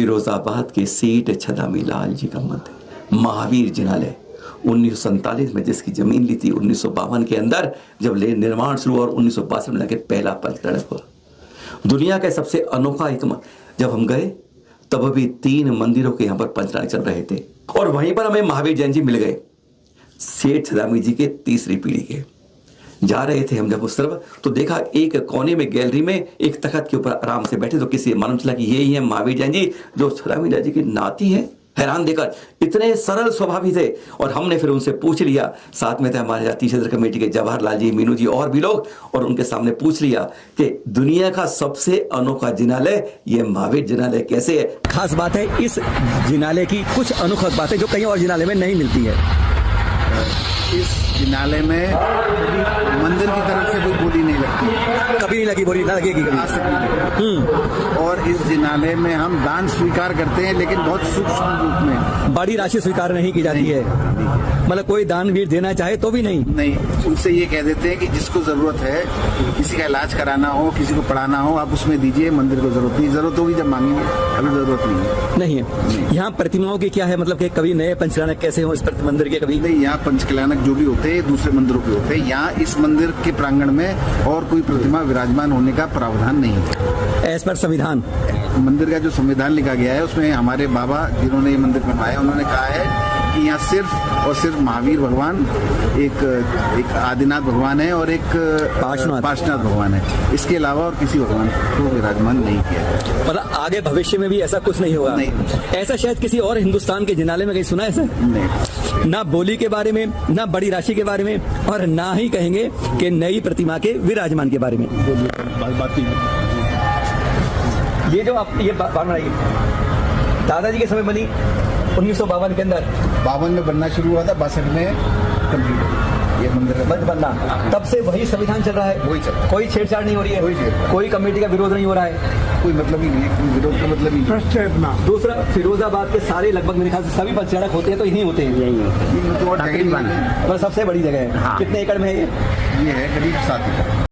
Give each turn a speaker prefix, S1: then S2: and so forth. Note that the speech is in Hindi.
S1: फिरोजाबाद के सेठ छदामी लाल जी का मंदिर महावीर जिनालय 1947 में जिसकी जमीन ली थी 1952 के अंदर जब ले निर्माण शुरू हुआ और 1962 में जाके पहला पंचकर्णक हुआ। दुनिया का सबसे अनोखा एक जब हम गए तब भी 3 मंदिरों के यहाँ पर पंचकर्णक चल रहे थे और वहीं पर हमें महावीर जैन जी मिल गए, सेठ छदामी जी के तीसरी पीढ़ी के। जा रहे थे हम जब उस तरफ तो देखा एक कोने में गैलरी में एक तख्त के ऊपर आराम से बैठे, तो किसी मालूम चला कि यही है महावीर जैन जी जो छदामी जी की नाती है। हैरान देकर इतने सरल स्वभावी थे और हमने फिर उनसे पूछ लिया, साथ में थे हमारे जातीय क्षेत्र कमेटी के जवाहरलाल जी, मीनू जी और भी लोग, और उनके सामने पूछ लिया कि दुनिया का सबसे अनोखा जिनालय ये महावीर जिनालय कैसे है।
S2: खास बात है इस जिनालय की, कुछ अनोखा बातें जो कहीं और जिनालय में नहीं मिलती है।
S3: इस जिनालय में मंदिर की तरफ से कोई बोली नहीं लगती,
S2: कभी नहीं लगी बोली, ना लगेगी कभी।
S3: आज तक नहीं लगी। और इस जिनालय में हम दान स्वीकार करते हैं लेकिन बहुत सूक्ष्म रूप में,
S2: बड़ी राशि स्वीकार नहीं की जाती है। मतलब कोई दान भी देना चाहे तो भी नहीं।
S3: उनसे ये कह देते हैं कि जिसको जरूरत है, किसी का इलाज कराना हो, किसी को पढ़ाना हो, आप उसमें दीजिए, मंदिर को जरूरत नहीं। जरूरत होगी जब मांगेंगे, अभी जरूरत नहीं है।
S2: यहाँ प्रतिमाओं की क्या है, मतलब कि कभी नए पंचकर्णक कैसे हो इस मंदिर के? कभी
S3: नहीं, यहाँ पंचकल्याणक जो भी होते हैं दूसरे मंदिरों के होते हैं। यहाँ इस मंदिर के प्रांगण में और कोई प्रतिमा विराजमान होने का प्रावधान नहीं है।
S2: एज पर संविधान,
S3: मंदिर का जो संविधान लिखा गया है उसमें हमारे बाबा जिन्होंने ये मंदिर बनवाया उन्होंने कहा है कि यहाँ सिर्फ और सिर्फ महावीर भगवान, एक आदिनाथ भगवान है और एक पार्श्वनाथ भगवान है। इसके अलावा और किसी भगवान को विराजमान नहीं किया है।
S2: मतलब आगे भविष्य में भी ऐसा कुछ नहीं होगा?
S3: नहीं।
S2: ऐसा शायद किसी और हिंदुस्तान के जिनालय में कहीं सुना है सर?
S3: नहीं।
S2: ना बोली के बारे में, ना बड़ी राशि के बारे में, और ना ही कहेंगे कि नई प्रतिमा के विराजमान के बारे में। ये जो आप ये बात बनाई दादाजी के समय बनी 1952 के अंदर,
S3: 52 में बनना शुरू हुआ था, 62 में कंप्लीट ये मंदिर
S2: बनना। तब से वही संविधान चल रहा है,
S3: वही चल रहा है।
S2: कोई छेड़छाड़ नहीं हो रही है, कोई कमेटी का विरोध नहीं हो रहा है,
S3: कोई मतलब ही नहीं है, कोई विरोध का मतलब ही नहीं।
S2: दूसरा, फिरोजाबाद के सारे लगभग मेरे ख्याल से सभी पंचकर्णक होते हैं तो यही होते हैं,
S3: ये तो और जगह नहीं है।
S2: सबसे बड़ी जगह है। कितने एकड़ में है
S3: ये है करीब 7 एकड़।